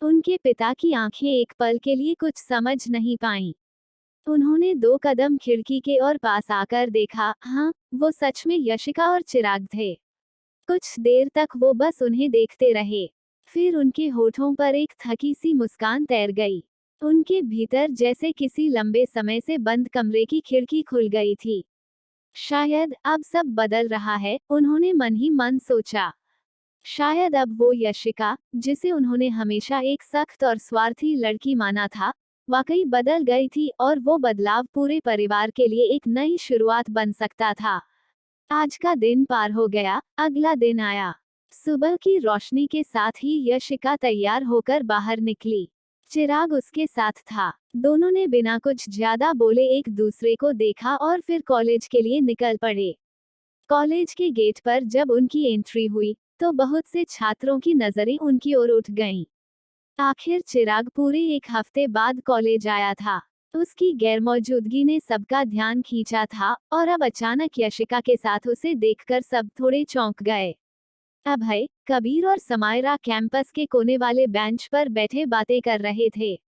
उनके पिता की आंखें एक पल के लिए कुछ समझ नहीं पाईं। उन्होंने 2 कदम खिड़की के और पास आकर देखा। हाँ, वो सच में यशिका और चिराग थे। कुछ देर तक वो बस उन्हें देखते रहे। फिर उनके होठों पर एक थकी सी मुस्कान तैर गई। उनके भीतर जैसे किसी लंबे समय से बंद कमरे की खिड़की खुल गई थी। शायद अब सब बदल रहा है, उन्होंने मन ही मन सोचा। शायद अब वो यशिका, जिसे उन्होंने हमेशा एक सख्त और स्वार्थी लड़की माना था, वाकई बदल गई थी और वो बदलाव पूरे परिवार के लिए एक नई शुरुआत बन सकता था। आज का दिन पार हो गया, अगला दिन आया। सुबह की रोशनी के साथ ही यशिका तैयार होकर बाहर निकली। चिराग उसके साथ था। दोनों ने बिना कुछ ज्यादा बोले एक दूसरे को देखा और फिर कॉलेज के लिए निकल पड़े। कॉलेज के गेट पर जब उनकी एंट्री हुई, तो बहुत से छात्रों की नजरें उनकी ओर उठ गईं। आखिर चिराग पूरे 1 हफ्ते बाद कॉलेज आया था। उसकी गैरमौजूदगी ने सबका ध्यान खींचा था और अब अचानक यशिका के साथ उसे देखकर सब थोड़े चौंक गए। अभय, कबीर और समायरा कैंपस के कोने वाले बेंच पर बैठे बातें कर रहे थे।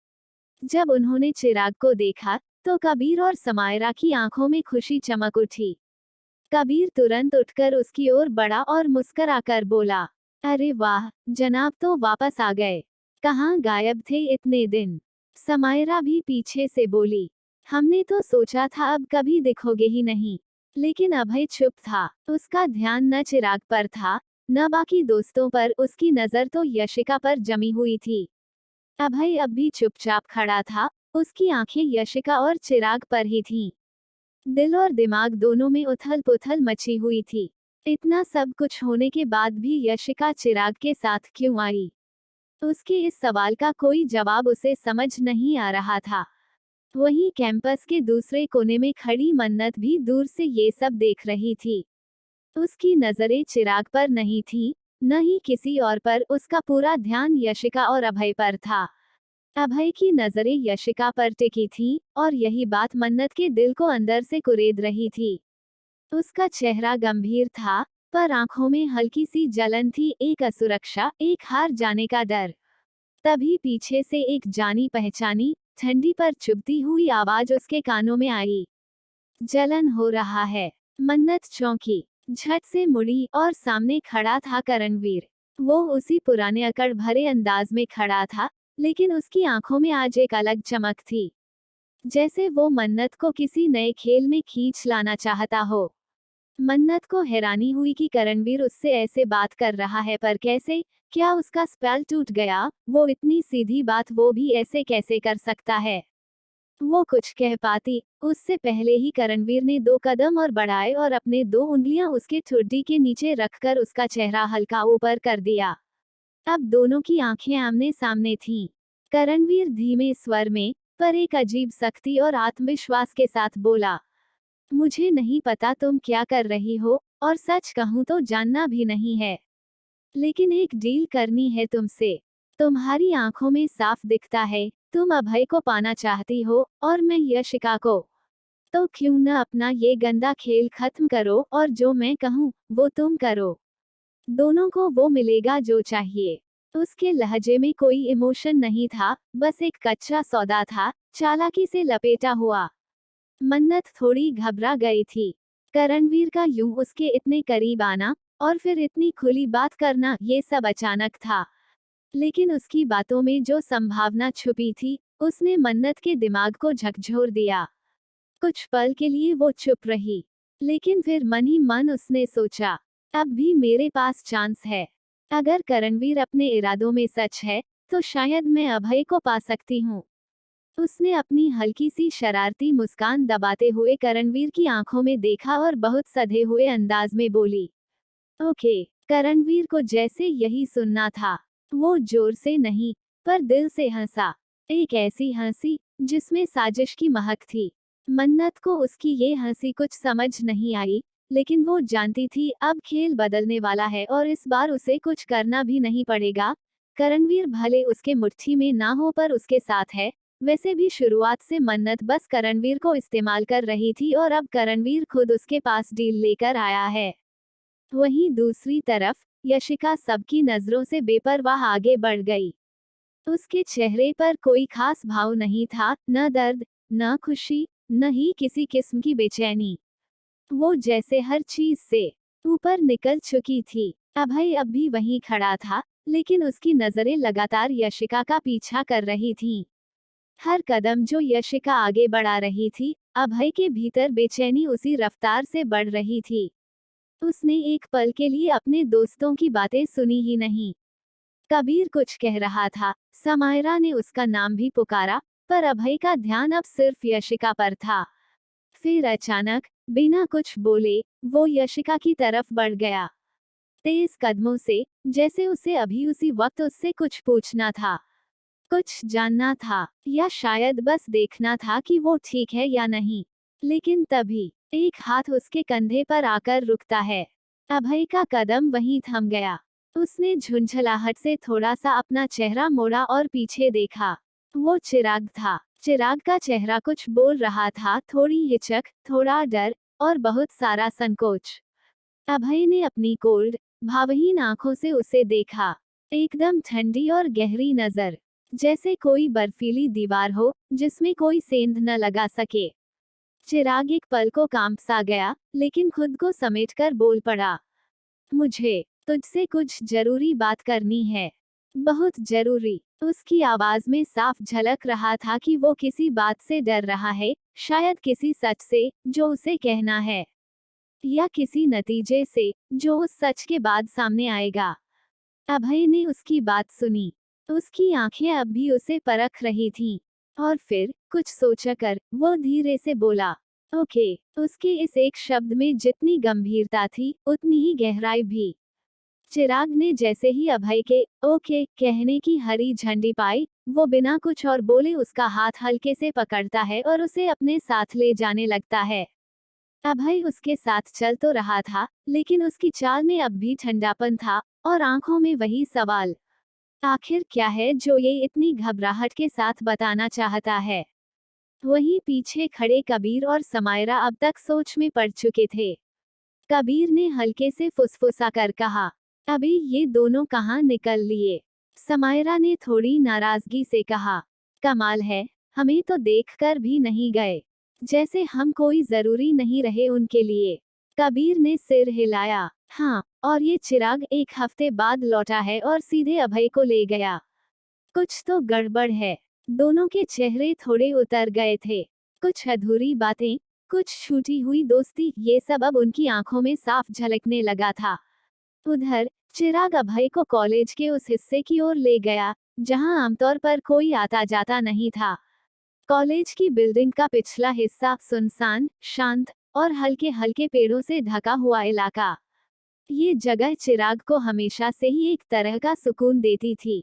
जब उन्होंने चिराग को देखा, तो कबीर और समायरा की आंखों में खुशी चमक उठी। कबीर तुरंत उठकर उसकी ओर बढ़ा और मुस्कुराकर बोला, अरे वाह, जनाब तो वापस आ गए। कहाँ गायब थे इतने दिन? समायरा भी पीछे से बोली, हमने तो सोचा था अब कभी दिखोगे ही नहीं। लेकिन अभय चुप था। उसका ध्यान न चिराग पर था, न बाकी दोस्तों पर। उसकी नजर तो यशिका पर जमी हुई थी। अभय अब भी चुपचाप खड़ा था, उसकी आंखें यशिका और चिराग पर ही थीं। दिल और दिमाग दोनों में उथल पुथल मची हुई थी। इतना सब कुछ होने के बाद भी यशिका चिराग के साथ क्यों आई? उसके इस सवाल का कोई जवाब उसे समझ नहीं आ रहा था। वहीं कैंपस के दूसरे कोने में खड़ी मन्नत भी दूर से ये सब देख रही थी। उसकी नजरें चिराग पर नहीं थी, न ही किसी और पर। उसका पूरा ध्यान यशिका और अभय पर था। अभय की नजरें यशिका पर टिकी थीं, और यही बात मन्नत के दिल को अंदर से कुरेद रही थी। उसका चेहरा गंभीर था, पर आंखों में हल्की सी जलन थी, एक असुरक्षा, एक हार जाने का डर। तभी पीछे से एक जानी पहचानी, ठंडी पर चुभती हुई आवाज उसके कानों में आई। जलन हो रहा है। मन्नत चौंकी, झट से मुड़ी और सामने खड़ा था करणवीर। वो उसी पुराने अकड़ भरे अंदाज में खड़ा था, लेकिन उसकी आंखों में आज एक अलग चमक थी। जैसे वो मन्नत को किसी नए खेल में खींच लाना चाहता हो। मन्नत को हैरानी हुई कि करणवीर उससे ऐसे बात कर रहा है, पर कैसे? क्या उसका स्पेल टूट गया? वो इतनी सीधी बात वो भी ऐसे कैसे कर सकता है? वो कुछ कह पाती, उससे पहले ही करणवीर ने 2 कदम और बढ़ाए और अपने 2 उंगलियां उसके ठुड्डी के नीचे रखकर उसका चेहरा हल्का ऊपर कर दिया। अब दोनों की आंखें आमने सामने थीं। करणवीर धीमे स्वर में, पर एक अजीब सख्ती और आत्मविश्वास के साथ बोला, मुझे नहीं पता तुम क्या कर रही हो, और सच कहूं तो जानना भी नहीं है। लेकिन एक डील करनी है तुमसे। तुम्हारी आंखों में साफ दिखता है, तुम अभय को पाना चाहती हो, और मैं यशिका को। तो क्यों न अपना ये गंदा खेल खत्म करो, और जो मैं कहूँ, वो तुम करो। दोनों को वो मिलेगा जो चाहिए। उसके लहजे में कोई इमोशन नहीं था, बस एक कच्चा सौदा था, चालाकी से लपेटा हुआ। मन्नत थोड़ी घबरा गई थी। करणवीर का यूं उसके इतने करीब आना, और फिर इतनी खुली बात करना, ये सब अचानक था। लेकिन उसकी बातों में जो संभावना छुपी थी, उसने मन्नत के दिमाग को झकझोर दिया। कुछ पल के लिए वो चुप रही, लेकिन फिर मन ही मन उसने सोचा, अब भी मेरे पास चांस है। अगर करणवीर अपने इरादों में सच है, तो शायद मैं अभय को पा सकती हूँ। उसने अपनी हल्की सी शरारती मुस्कान दबाते हुए करणवीर की आंखों में देखा और बहुत सधे हुए अंदाज में बोली, ओके। करणवीर को जैसे यही सुनना था। वो जोर से नहीं, पर दिल से हंसा। एक ऐसी हंसी, जिसमें साजिश की महक थी। मन्नत को उसकी ये हंसी कुछ समझ नहीं आई, लेकिन वो जानती थी अब खेल बदलने वाला है और इस बार उसे कुछ करना भी नहीं पड़ेगा। करणवीर भले उसके मुट्ठी में ना हो, पर उसके साथ है। वैसे भी शुरुआत से मन्नत बस करणवीर को इस्तेमाल कर रही थी, और अब करणवीर खुद उसके पास डील लेकर आया है। वहीं दूसरी तरफ यशिका सबकी नजरों से बेपरवाह आगे बढ़ गई। उसके चेहरे पर कोई खास भाव नहीं था, न दर्द, न खुशी, न ही किसी किस्म की बेचैनी। वो जैसे हर चीज से ऊपर निकल चुकी थी। अभय अब भी वहीं खड़ा था, लेकिन उसकी नजरें लगातार यशिका का पीछा कर रही थीं। हर कदम जो यशिका आगे बढ़ा रही थी, अभय के भीतर बेचैनी उसी रफ्तार से बढ़ रही थी। उसने एक पल के लिए अपने दोस्तों की बातें सुनी ही नहीं। कबीर कुछ कह रहा था, समायरा ने उसका नाम भी पुकारा, पर अभय का ध्यान अब सिर्फ यशिका पर था। फिर अचानक, बिना कुछ बोले, वो यशिका की तरफ बढ़ गया। तेज कदमों से, जैसे उसे अभी उसी वक्त उससे कुछ पूछना था, कुछ जानना था, या शायद बस देखना था कि वो ठीक है या नहीं। लेकिन तभी एक हाथ उसके कंधे पर आकर रुकता है। अभय का कदम वहीं थम गया। उसने झुंझलाहट से थोड़ा सा अपना चेहरा मोड़ा और पीछे देखा। वो चिराग था। चिराग का चेहरा कुछ बोल रहा था, थोड़ी हिचक, थोड़ा डर, और बहुत सारा संकोच। अभय ने अपनी कोल्ड, भावहीन आंखों से उसे देखा। एकदम ठंडी और गहरी नजर, जैसे कोई बर्फीली दीवार हो जिसमें कोई सेंध न लगा सके। चिराग एक पल को कांप सा गया, लेकिन खुद को समेटकर बोल पड़ा, मुझे तुझसे कुछ जरूरी बात करनी है। बहुत जरूरी। उसकी आवाज में साफ झलक रहा था कि वो किसी बात से डर रहा है, शायद किसी सच से जो उसे कहना है, या किसी नतीजे से जो उस सच के बाद सामने आएगा। अभय ने उसकी बात सुनी। उसकी आंखें अब भी उसे परख रही थीं। और फिर, कुछ सोचकर, वो धीरे से बोला, ओके। उसके इस एक शब्द में जितनी गंभीरता थी, उतनी ही गहराई भी। चिराग ने जैसे ही अभय के ओके कहने की हरी झंडी पाई, वो बिना कुछ और बोले उसका हाथ हल्के से पकड़ता है और उसे अपने साथ ले जाने लगता है। अभय उसके साथ चल तो रहा था, लेकिन उसकी चाल में अब भी ठंडापन था, और आंखों में वही सवाल, आखिर क्या है जो ये इतनी घबराहट के साथ बताना चाहता है। वहीं पीछे खड़े कबीर और समायरा अब तक सोच में पड़ चुके थे। कबीर ने हल्के से फुसफुसा कर कहा, अभी ये दोनों कहाँ निकल लिए। समायरा ने थोड़ी नाराजगी से कहा, कमाल है, हमें तो देखकर भी नहीं गए, जैसे हम कोई जरूरी नहीं रहे उनके लिए। कबीर ने सिर हिलाया, हाँ, और ये चिराग एक हफ्ते बाद लौटा है और सीधे अभय को ले गया। कुछ तो गड़बड़ है। दोनों के चेहरे थोड़े उतर गए थे। कुछ अधूरी बातें, कुछ छूटी हुई दोस्ती, ये सब अब उनकी आंखों में साफ झलकने लगा था। उधर, चिराग अभय को कॉलेज के उस हिस्से की ओर ले गया, जहां आमतौर पर कोई आता जाता नहीं था। कॉलेज की बिल्डिंग का पिछला हिस्सा सुनसान, शांत, और हल्के हल्के पेड़ों से ढका हुआ इलाका। ये जगह चिराग को हमेशा से ही एक तरह का सुकून देती थी।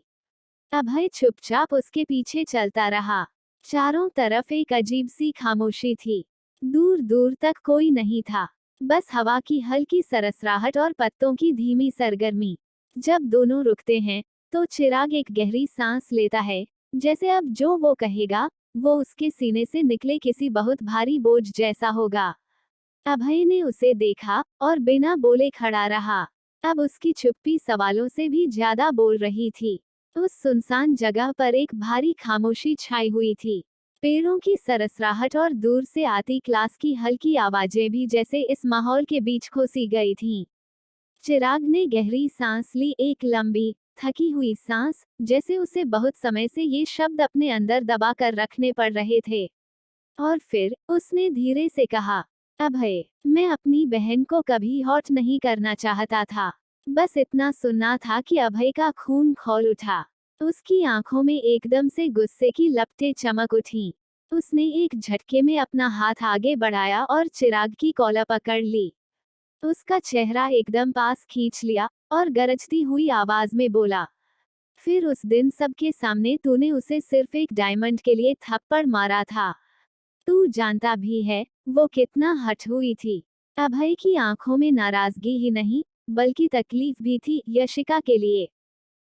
अभय चुपचाप उसके पीछे चलता रहा। चारों तरफ एक अजीब सी खामोशी थी। दूर दूर तक कोई नहीं था, बस हवा की हल्की सरसराहट और पत्तों की धीमी सरगर्मी। जब दोनों रुकते हैं, तो चिराग एक गहरी सांस लेता है, जैसे अब जो वो कहेगा, वो उसके सीने से निकले किसी बहुत भारी बोझ जैसा होगा। अभय ने उसे देखा, और बिना बोले खड़ा रहा। अब उसकी चुप्पी सवालों से भी ज्यादा बोल रही थी। उस सुनसान जगह पर एक भारी खामोशी छाई हुई थी। पेड़ों की सरसराहट और दूर से आती क्लास की हल्की आवाजें भी जैसे इस माहौल के बीच खोसी गई थीं। चिराग ने गहरी सांस ली, एक लंबी, थकी हुई सांस, जैसे उसे बहुत समय से ये शब्द अपने अंदर दबा कर रखने पड़ रहे थे। और फिर, उसने धीरे से कहा, अभय, मैं अपनी बहन को कभी हॉट नहीं करना चाहता था। बस इतना सुनना था कि अभय का खून खौल उठा। उसकी आंखों में एकदम से गुस्से की लपटें चमक उठीं। उसने एक झटके में अपना हाथ आगे बढ़ाया और चिराग की कॉलर पकड़ ली। उसका चेहरा एकदम पास खींच लिया, और गरजती हुई आवाज में बोला, फिर उस दिन सबके सामने तूने उसे सिर्फ एक डायमंड के लिए थप्पड़ मारा था। तू जानता भी है, वो कितना हठ हुई थी। अभय की आंखों में नाराजगी ही नहीं, बल्कि तकलीफ भी थी, यशिका के लिए।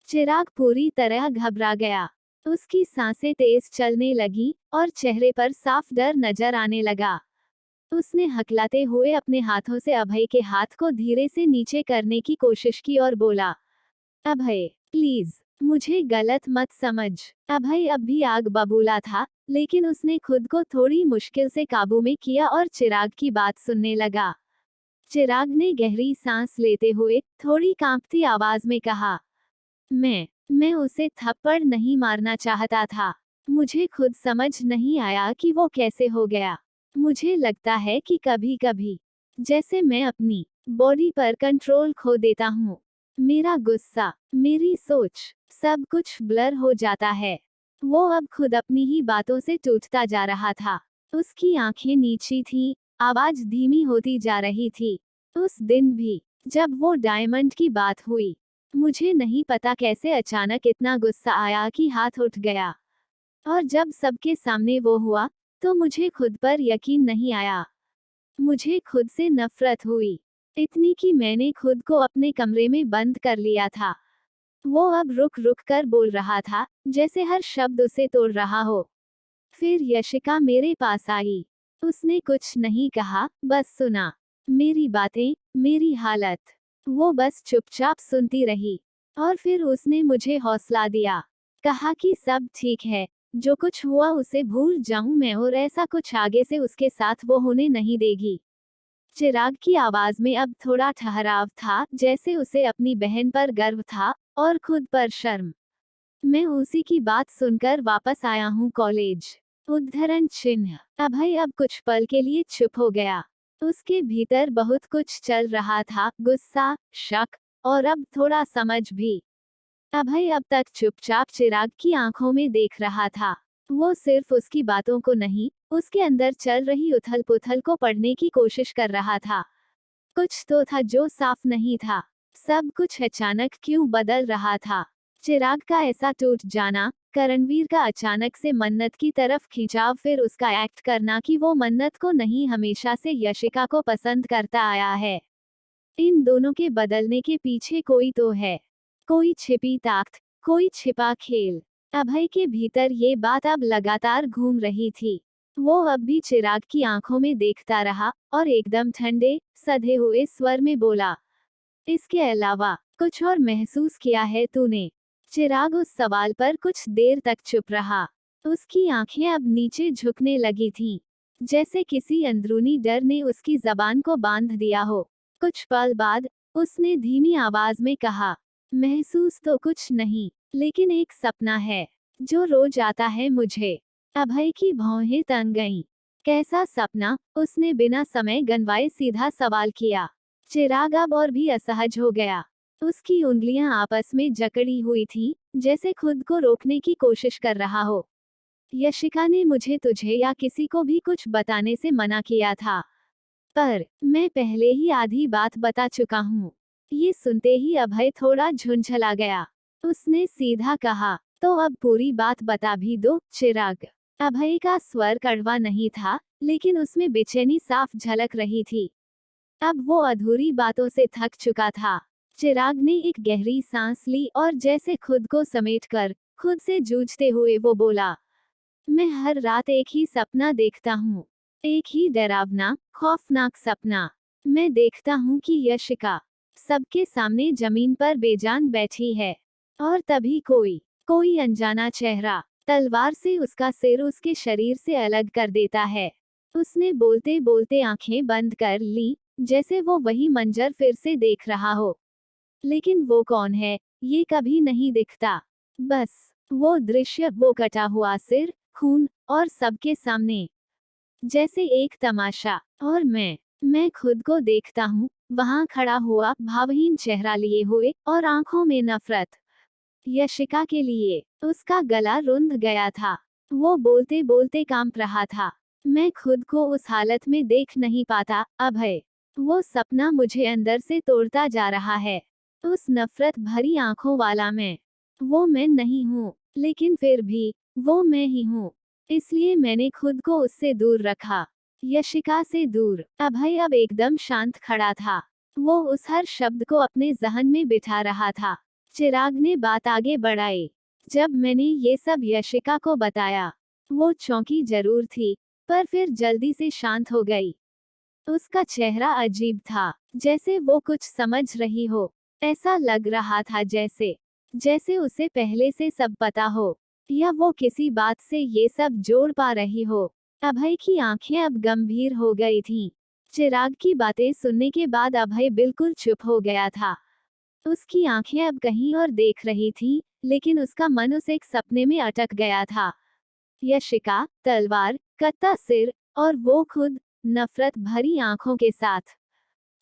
चिराग पूरी तरह घबरा गया। उसकी सांसें तेज चलने लगी, और चेहरे पर साफ डर नजर आने लगा। उसने हकलाते हुए अपने हाथों से अभय के हाथ को धीरे से नीचे करने की कोशिश की और बोला, अभय, प्लीज, मुझे गलत मत समझ। अभय अब भी आग बबूला था, लेकिन उसने खुद को थोड़ी मुश्किल से काबू में किया और चिराग की बात सुनने लगा। चिराग ने गहरी सांस लेते हुए थोड़ी कांपती आवाज में कहा, मैं उसे थप्पड़ नहीं मारना चाहता था। मुझे खुद समझ नहीं आया कि वो कैसे हो गया। मुझे लगता है कि कभी कभी जैसे मैं अपनी बॉडी पर कंट्रोल खो देता हूँ। मेरा गुस्सा, मेरी सोच, सब कुछ ब्लर हो जाता है। वो अब खुद अपनी ही बातों से टूटता जा रहा था। उसकी आंखें नीची थीं, आवाज धीमी होती जा रही थी। उस दिन भी, जब वो डायमंड की बात हुई, मुझे नहीं पता कैसे अचानक इतना गुस्सा आया कि हाथ उठ गया। और जब सबके सामने वो हुआ, तो मुझे खुद पर यकीन नहीं आया। मुझे खुद से नफरत हुई, इतनी कि मैंने खुद को अपने कमरे में बंद कर लिया था। वो अब रुक रुक कर बोल रहा था, जैसे हर शब्द उसे तोड़ रहा हो। फिर यशिका मेरे पास आई। उसने कुछ नहीं कहा, बस सुना। मेरी बातें, मेरी हालत। वो बस चुपचाप सुनती रही। और फिर उसने मुझे हौसला दिया। कहा कि सब ठीक है, जो कुछ हुआ उसे भूल जाऊं मैं और ऐसा कुछ आगे से उसके साथ वो होने नहीं देगी। चिराग की आवाज में अब थोड़ा ठहराव था, जैसे उसे अपनी बहन पर गर्व था और खुद पर शर्म। मैं उसी की बात सुनकर वापस आया हूँ कॉलेज। उद्धरण चिन्ह। अभय अब कुछ पल के लिए चुप हो गया। उसके भीतर बहुत कुछ चल रहा था, गुस्सा, शक और अब थोड़ा समझ भी। अभय अब तक चुपचाप चिराग की आंखों में देख रहा था। वो सिर्फ उसकी बातों को नहीं, उसके अंदर चल रही उथल पुथल को पढ़ने की कोशिश कर रहा था। कुछ तो था जो साफ नहीं था। सब कुछ अचानक क्यों बदल रहा था? चिराग का ऐसा टूट जाना, करणवीर का अचानक से मन्नत की तरफ खिंचाव, फिर उसका एक्ट करना कि वो मन्नत को नहीं हमेशा से यशिका को पसंद करता आया है। इन दोनों के बदलने के पीछे कोई तो है। कोई छिपी ताकत, कोई छिपा खेल। अभय के भीतर ये बात अब लगातार घूम रही थी। वो अब भी चिराग की आंखों में देखता रहा और एकदम ठंडे, सधे हुए स्वर में बोला, इसके अलावा कुछ और महसूस किया है तूने? चिराग उस सवाल पर कुछ देर तक चुप रहा। उसकी आंखें अब नीचे झुकने लगी थीं, जैसे किसी अंदरूनी डर ने उसकी जबान को बांध दिया हो। कुछ पल बाद उसने धीमी आवाज में कहा, महसूस तो कुछ नहीं, लेकिन एक सपना है जो रोज आता है मुझे। अभय की भौहें तन गईं। कैसा सपना? उसने बिना समय गंवाए सीधा सवाल किया। चिराग अब और भी असहज हो गया। उसकी उंगलियां आपस में जकड़ी हुई थीं, जैसे खुद को रोकने की कोशिश कर रहा हो। यशिका ने मुझे तुझे या किसी को भी कुछ बताने से मना किया था, पर मैं पहले ही आधी बात बता चुका हूँ। ये सुनते ही अभय थोड़ा झुंझला गया। उसने सीधा कहा, तो अब पूरी बात बता भी दो, चिराग। अभय का स्वर कड़वा नहीं था, लेकिन उसमें बेचैनी साफ झलक रही थी। अब वो अधूरी बातों से थक चुका था। चिराग ने एक गहरी सांस ली और जैसे खुद को समेटकर, खुद से जूझते हुए वो बोला, मैं हर रात एक ही सपना देखता हूँ। एक ही डरावना, खौफनाक सपना। मैं देखता हूँ कि यशिका सबके सामने जमीन पर बेजान बैठी है। और तभी कोई अनजाना चेहरा तलवार से उसका सिर उसके शरीर से अलग कर देता है। उसने बोलते बोलते आंखें बंद कर ली, जैसे वो वही मंजर फिर से देख रहा हो। लेकिन वो कौन है, ये कभी नहीं दिखता। बस वो दृश्य, वो कटा हुआ सिर, खून, और सबके सामने जैसे एक तमाशा। और मैं खुद को देखता हूँ, वहां खड़ा हुआ, भावहीन चेहरा लिए हुए और आंखों में नफरत। यशिका के लिए उसका गला रुंध गया था। वो बोलते बोलते कांप रहा था। मैं खुद को उस हालत में देख नहीं पाता, अभय। वो सपना मुझे अंदर से तोड़ता जा रहा है। उस नफरत भरी आंखों वाला वो मैं नहीं हूँ, लेकिन फिर भी वो मैं ही हूँ। इसलिए मैंने खुद को उससे दूर रखा, यशिका से दूर। अभय अब एकदम शांत खड़ा था। वो उस हर शब्द को अपने जहन में बिठा रहा था। चिराग ने बात आगे बढ़ाई। जब मैंने ये सब यशिका को बताया, वो चौंकी जरूर थी, पर फिर जल्दी से शांत हो गई। उसका चेहरा अजीब था, जैसे वो कुछ समझ रही हो। ऐसा लग रहा था जैसे जैसे उसे पहले से सब पता हो, या वो किसी बात से ये सब जोड़ पा रही हो। अभय की आंखें अब गंभीर हो गई थीं। चिराग की बातें सुनने के बाद अभय बिल्कुल चुप हो गया था। उसकी आंखें अब कहीं और देख रही थीं, लेकिन उसका मन उस एक सपने में अटक गया था। यशिका, तलवार, कत्ता सिर, और वो खुद, नफरत भरी आंखों के साथ।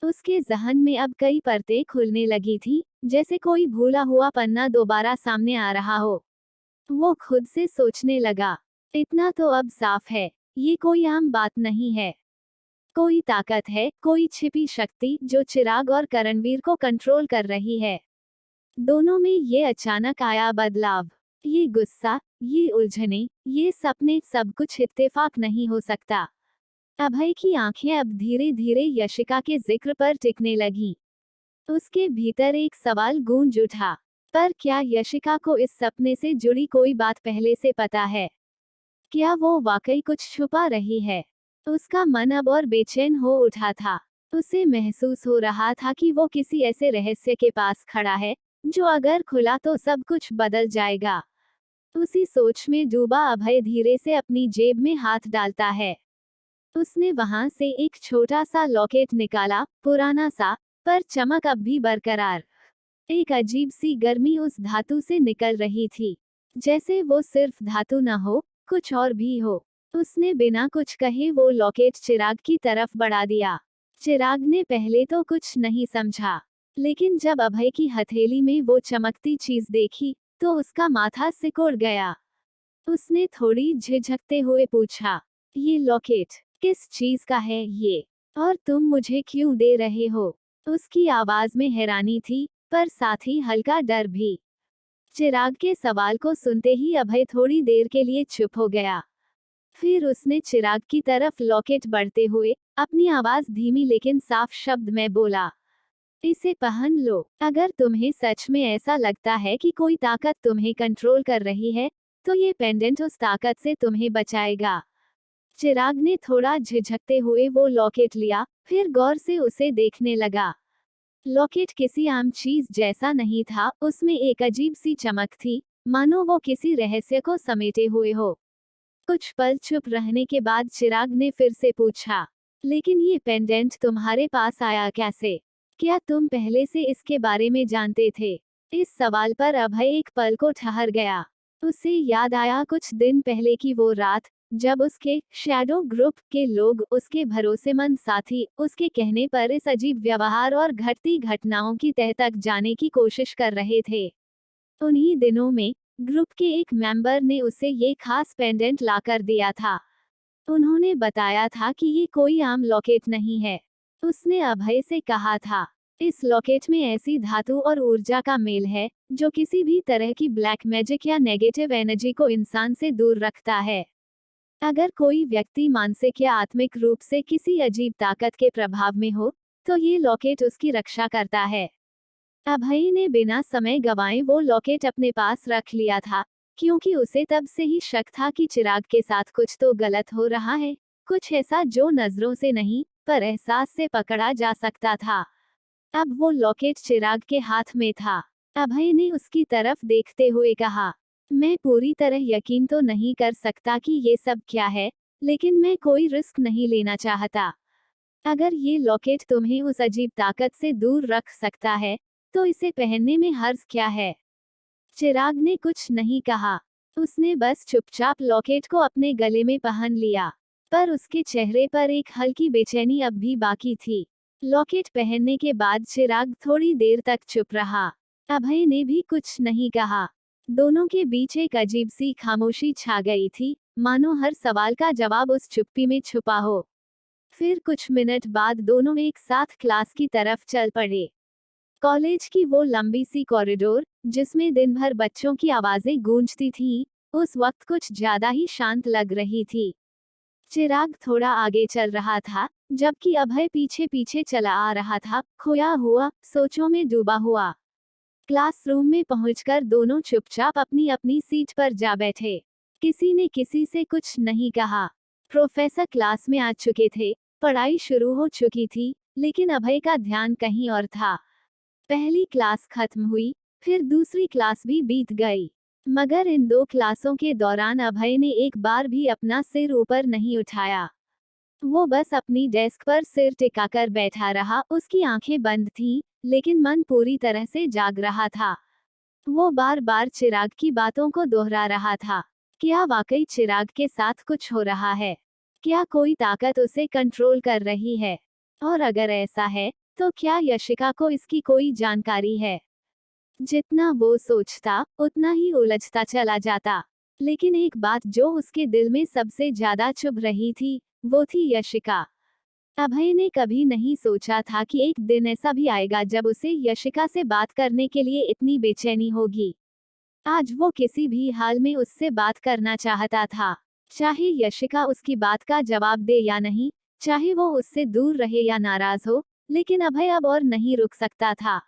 उसके जहन में अब कई परतें खुलने लगी थी, जैसे कोई भूला हुआ पन्ना दोबारा सामने आ रहा हो। वो खुद से सोचने लगा, इतना तो अब साफ है, ये कोई आम बात नहीं है। कोई ताकत है, कोई छिपी शक्ति जो चिराग और करणवीर को कंट्रोल कर रही है। दोनों में ये अचानक आया बदलाव, ये गुस्सा, ये उलझने, ये सपने, सब कुछ इत्तेफाक नहीं हो सकता। अभय की आंखें अब धीरे धीरे यशिका के जिक्र पर टिकने लगीं। उसके भीतर एक सवाल गूंज उठा, पर क्या यशिका को इस सपने से जुड़ी कोई बात पहले से पता है? क्या वो वाकई कुछ छुपा रही है? उसका मन अब और बेचैन हो उठा था। उसे महसूस हो रहा था कि वो किसी ऐसे रहस्य के पास खड़ा है, जो अगर खुला तो सब कुछ बदल जाएगा। उसी सोच में डूबा अभय धीरे से अपनी जेब में हाथ डालता है। उसने वहां से एक छोटा सा लॉकेट निकाला, पुराना सा, पर चमक अब भी बरकरार। एक अजीब सी गर्मी उस धातु से निकल रही थी, जैसे वो सिर्फ धातु न हो, कुछ और भी हो। उसने बिना कुछ कहे वो लॉकेट चिराग की तरफ बढ़ा दिया। चिराग ने पहले तो कुछ नहीं समझा, लेकिन जब अभय की हथेली में वो चमकती चीज देखी, तो उसका माथा सिकुड़ गया। उसने थोड़ी झिझकते हुए पूछा, ये लॉकेट किस चीज का है ये? और तुम मुझे क्यों दे रहे हो? उसकी आवाज में हैरानी थी, पर साथ ही हल्का डर भी। चिराग के सवाल को सुनते ही अभय थोड़ी देर के लिए चुप हो गया। फिर उसने चिराग की तरफ लॉकेट बढ़ते हुए अपनी आवाज धीमी लेकिन साफ शब्द में बोला, इसे पहन लो। अगर तुम्हें सच में ऐसा लगता है कि कोई ताकत तुम्हें कंट्रोल कर रही है, तो ये पेंडेंट उस ताकत से तुम्हें बचाएगा। चिराग ने थोड़ा झिझकते हुए वो लॉकेट लिया, फिर गौर से उसे देखने लगा। लॉकेट किसी आम चीज जैसा नहीं था, उसमें एक अजीब सी चमक थी, मानो वो किसी रहस्य को समेटे हुए हो। कुछ पल चुप रहने के बाद चिराग ने फिर से पूछा, लेकिन ये पेंडेंट तुम्हारे पास आया कैसे? क्या तुम पहले से इसके बारे में जानते थे? इस सवाल पर अभय एक पल को ठहर गया। उसे याद आया कुछ दिन पहले की वो रात, जब उसके शैडो ग्रुप के लोग, उसके भरोसेमंद साथी, उसके कहने पर इस अजीब व्यवहार और घटती घटनाओं की तह तक जाने की कोशिश कर रहे थे। उन्हीं दिनों में ग्रुप के एक मेंबर ने उसे ये खास पेंडेंट लाकर दिया था। उन्होंने बताया था कि ये कोई आम लॉकेट नहीं है। उसने अभय से कहा था, इस लॉकेट में ऐसी धातु और ऊर्जा का मेल है, जो किसी भी तरह की ब्लैक मैजिक या नेगेटिव एनर्जी को इंसान से दूर रखता है। अगर कोई व्यक्ति मानसिक या आत्मिक रूप से किसी अजीब ताकत के प्रभाव में हो, तो ये लॉकेट उसकी रक्षा करता है। अभय ने बिना समय गंवाए वो लॉकेट अपने पास रख लिया था, क्योंकि उसे तब से ही शक था कि चिराग के साथ कुछ तो गलत हो रहा है, कुछ ऐसा जो नजरों से नहीं, पर एहसास से पकड़ा जा सकता था। अब वो लॉकेट चिराग के हाथ में था। अभय ने उसकी तरफ देखते हुए कहा, मैं पूरी तरह यकीन तो नहीं कर सकता कि ये सब क्या है, लेकिन मैं कोई रिस्क नहीं लेना चाहता। अगर ये लॉकेट तुम्हें उस अजीब ताकत से दूर रख सकता है, तो इसे पहनने में हर्ज क्या है? चिराग ने कुछ नहीं कहा। उसने बस चुपचाप लॉकेट को अपने गले में पहन लिया, पर उसके चेहरे पर एक हल्की बेचैनी अब भी बाकी थी। लॉकेट पहनने के बाद चिराग थोड़ी देर तक चुप रहा। अभय ने भी कुछ नहीं कहा। दोनों के बीच एक अजीब सी खामोशी छा गई थी, मानो हर सवाल का जवाब उस चुप्पी में छुपा हो। फिर कुछ मिनट बाद दोनों एक साथ क्लास की तरफ चल पड़े। कॉलेज की वो लंबी सी कॉरिडोर, जिसमें दिन भर बच्चों की आवाजें गूंजती थीं, उस वक्त कुछ ज्यादा ही शांत लग रही थी। चिराग थोड़ा आगे चल रहा था, जबकि अभय पीछे पीछे चला आ रहा था, खोया हुआ, सोचों में डूबा हुआ। क्लासरूम में पहुंचकर दोनों चुपचाप अपनी अपनी सीट पर जा बैठे। किसी ने किसी से कुछ नहीं कहा। प्रोफेसर क्लास में आ चुके थे, पढ़ाई शुरू हो चुकी थी, लेकिन अभय का ध्यान कहीं और था। पहली क्लास खत्म हुई, फिर दूसरी क्लास भी बीत गई, मगर इन 2 क्लासों के दौरान अभय ने एक बार भी अपना सिर ऊपर नहीं उठाया। वो बस अपनी डेस्क पर सिर टिकाकर बैठा रहा। उसकी आंखें बंद थीं, लेकिन मन पूरी तरह से जाग रहा था। वो बार बार चिराग की बातों को दोहरा रहा था। क्या वाकई चिराग के साथ कुछ हो रहा है? क्या कोई ताकत उसे कंट्रोल कर रही है? और अगर ऐसा है, तो क्या यशिका को इसकी कोई जानकारी है? जितना वो सोचता, उतना ही उलझता चला जाता। लेकिन एक बात जो उसके दिल में सबसे ज्यादा चुभ रही थी, वो थी यशिका। अभय ने कभी नहीं सोचा था कि एक दिन ऐसा भी आएगा जब उसे यशिका से बात करने के लिए इतनी बेचैनी होगी। आज वो किसी भी हाल में उससे बात करना चाहता था। चाहे यशिका उसकी बात का जवाब दे या नहीं, चाहे वो उससे दूर रहे या नाराज हो, लेकिन अभय अब और नहीं रुक सकता था।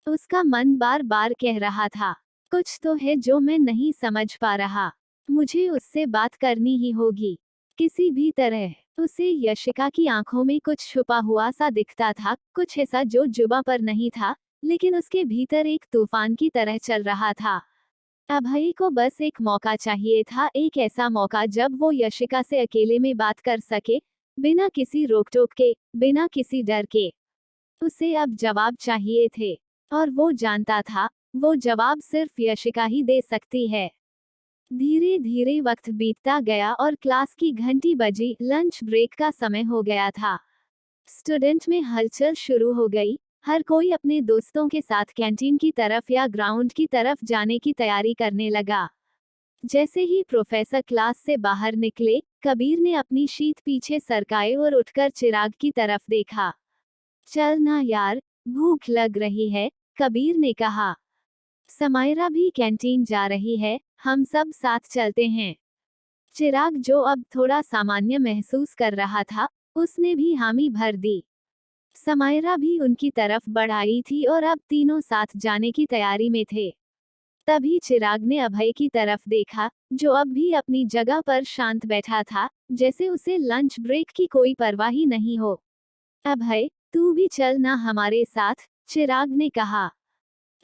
उसका मन बार बार कह रहा था, कुछ तो है जो मैं नहीं समझ पा रहा। मुझे उससे बात करनी ही होगी, किसी भी तरह। उसे यशिका की आंखों में कुछ छुपा हुआ सा दिखता था, कुछ ऐसा जो जुबां पर नहीं था, लेकिन उसके भीतर एक तूफान की तरह चल रहा था। अभय को बस एक मौका चाहिए था, एक ऐसा मौका जब वो यशिका से अकेले में बात कर सके, बिना किसी रोक टोक के, बिना किसी डर के। उसे अब जवाब चाहिए थे, और वो जानता था, वो जवाब सिर्फ यशिका ही दे सकती है। धीरे धीरे वक्त बीतता गया और क्लास की घंटी बजी। लंच ब्रेक का समय हो गया था। स्टूडेंट में हलचल शुरू हो गई। हर कोई अपने दोस्तों के साथ कैंटीन की तरफ या ग्राउंड की तरफ जाने की तैयारी करने लगा। जैसे ही प्रोफेसर क्लास से बाहर निकले, कबीर ने अपनी शीट पीछे सरकाए और उठकर चिराग की तरफ देखा। चल ना यार, भूख लग रही है, कबीर ने कहा। समायरा भी कैंटीन जा रही है, हम सब साथ चलते हैं। चिराग, जो अब थोड़ा सामान्य महसूस कर रहा था, उसने भी हामी भर दी। समायरा भी उनकी तरफ बढ़ आई थी और अब तीनों साथ जाने की तैयारी में थे। तभी चिराग ने अभय की तरफ देखा, जो अब भी अपनी जगह पर शांत बैठा था, जैसे उसे लंच ब्रेक की कोई परवाह ही नहीं हो। अभय, तू भी चल ना हमारे साथ, चिराग ने कहा।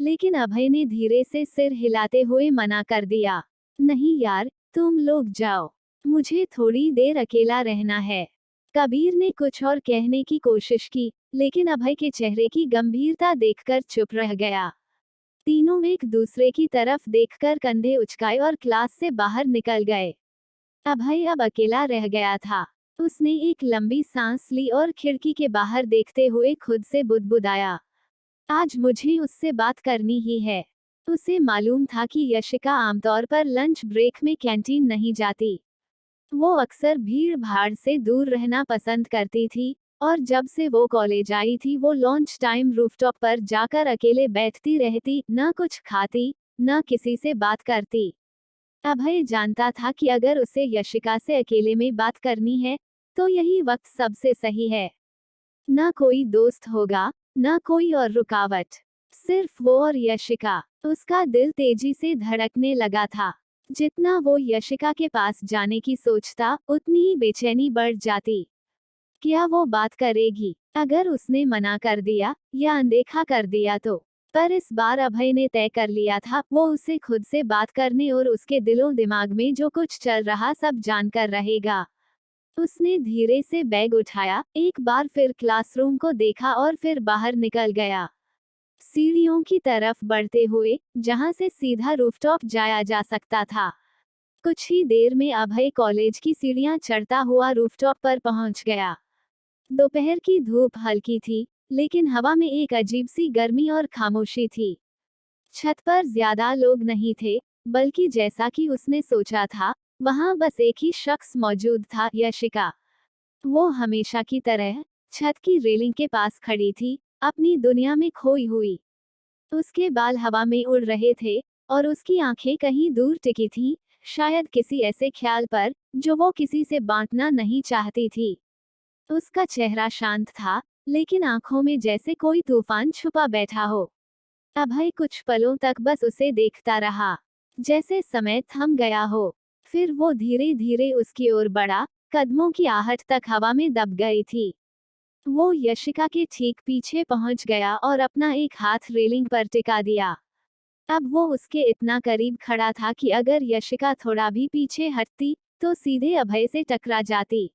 लेकिन अभय ने धीरे से सिर हिलाते हुए मना कर दिया। नहीं यार, तुम लोग जाओ, मुझे थोड़ी देर अकेला रहना है। कबीर ने कुछ और कहने की कोशिश की, लेकिन अभय के चेहरे की गंभीरता देखकर चुप रह गया। तीनों एक दूसरे की तरफ देखकर कंधे उचकाए और क्लास से बाहर निकल गए। अभय अब अकेला रह गया था। उसने एक लंबी सांस ली और खिड़की के बाहर देखते हुए खुद से बुदबुदाया, आज मुझे उससे बात करनी ही है। उसे मालूम था कि यशिका आमतौर पर लंच ब्रेक में कैंटीन नहीं जाती। वो अक्सर भीड़ भाड़ से दूर रहना पसंद करती थी, और जब से वो कॉलेज आई थी वो लंच टाइम रूफटॉप पर जाकर अकेले बैठती रहती, न कुछ खाती, न किसी से बात करती। अभय जानता था कि अगर उसे यशिका से अकेले में बात करनी है, तो यही वक्त सबसे सही है। न कोई दोस्त होगा, न कोई और रुकावट, सिर्फ वो और यशिका। उसका दिल तेजी से धड़कने लगा था। जितना वो यशिका के पास जाने की सोचता, उतनी ही बेचैनी बढ़ जाती। क्या वो बात करेगी? अगर उसने मना कर दिया या अनदेखा कर दिया तो? पर इस बार अभय ने तय कर लिया था, वो उसे खुद से बात करने और उसके दिलो दिमाग में जो कुछ चल रहा सब जानकर रहेगा। उसने धीरे से बैग उठाया, एक बार फिर क्लासरूम को देखा और फिर बाहर निकल गया, सीढ़ियों की तरफ बढ़ते हुए, जहां से सीधा रूफटॉप जाया जा सकता था। कुछ ही देर में अभय कॉलेज की सीढ़ियां चढ़ता हुआ रूफटॉप पर पहुंच गया। दोपहर की धूप हल्की थी, लेकिन हवा में एक अजीब सी गर्मी और खामोशी थी। छत पर ज्यादा लोग नहीं थे, बल्कि जैसा कि उसने सोचा था, वहां बस एक ही शख्स मौजूद था, यशिका। वो हमेशा की तरह छत की रेलिंग के पास खड़ी थी, अपनी दुनिया में खोई हुई। उसके बाल हवा में उड़ रहे थे, और उसकी आंखें कहीं दूर टिकी थीं, शायद किसी ऐसे ख्याल पर जो वो किसी से बांटना नहीं चाहती थी। उसका चेहरा शांत था, लेकिन आंखों में जैसे कोई तूफान छुपा बैठा हो। अभय कुछ पलों तक बस उसे देखता रहा, जैसे समय थम गया हो। फिर वो धीरे धीरे उसकी ओर बढ़ा, कदमों की आहट तक हवा में दब गई थी। वो यशिका के ठीक पीछे पहुंच गया और अपना एक हाथ रेलिंग पर टिका दिया। अब वो उसके इतना करीब खड़ा था कि अगर यशिका थोड़ा भी पीछे हटती तो सीधे अभय से टकरा जाती।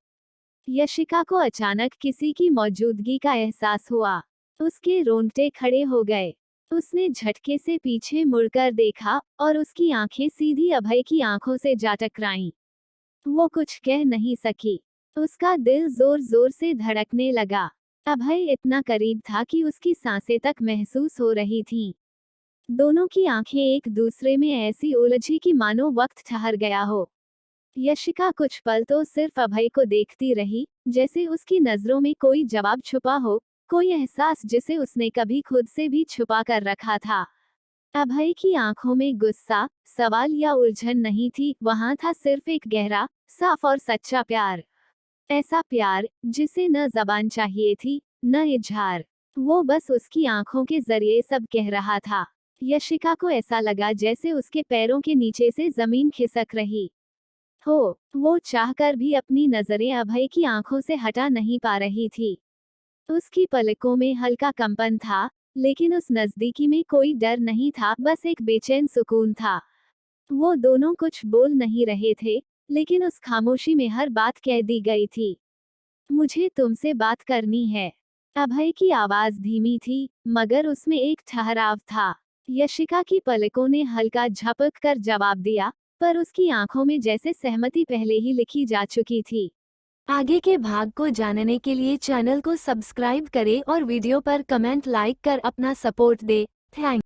यशिका को अचानक किसी की मौजूदगी का एहसास हुआ। उसके रोंगटे खड़े हो गए। उसने झटके से पीछे मुड़कर देखा और उसकी आंखें सीधी अभय की आंखों से जा टकराईं। वो कुछ कह नहीं सकी। उसका दिल जोर जोर से धड़कने लगा। अभय इतना करीब था कि उसकी सांसें तक महसूस हो रही थीं। दोनों की आंखें एक दूसरे में ऐसी उलझी कि मानो वक्त ठहर गया हो। यशिका कुछ पल तो सिर्फ अभय को देखती रही, जैसे उसकी नजरों में कोई जवाब छुपा हो, कोई एहसास जिसे उसने कभी खुद से भी छुपा कर रखा था। अभय की आंखों में गुस्सा, सवाल या उलझन नहीं थी, वहां था सिर्फ एक गहरा, साफ और सच्चा प्यार। ऐसा प्यार जिसे न जबान चाहिए थी, न इजहार। वो बस उसकी आंखों के जरिए सब कह रहा था। यशिका को ऐसा लगा जैसे उसके पैरों के नीचे से जमीन खिसक रही हो। वो चाहकर भी अपनी नजरें अभय की आंखों से हटा नहीं पा रही थी। उसकी पलकों में हल्का कंपन था, लेकिन उस नजदीकी में कोई डर नहीं था, बस एक बेचैन सुकून था। वो दोनों कुछ बोल नहीं रहे थे, लेकिन उस खामोशी में हर बात कह दी गई थी। मुझे तुमसे बात करनी है। अभय की आवाज धीमी थी, मगर उसमें एक ठहराव था। यशिका की पलकों ने हल्का झपक कर जवाब दिया, पर उसकी आंखों में जैसे सहमति पहले ही लिखी जा चुकी थी। आगे के भाग को जानने के लिए चैनल को सब्सक्राइब करें और वीडियो पर कमेंट लाइक कर अपना सपोर्ट दें। थैंक्स।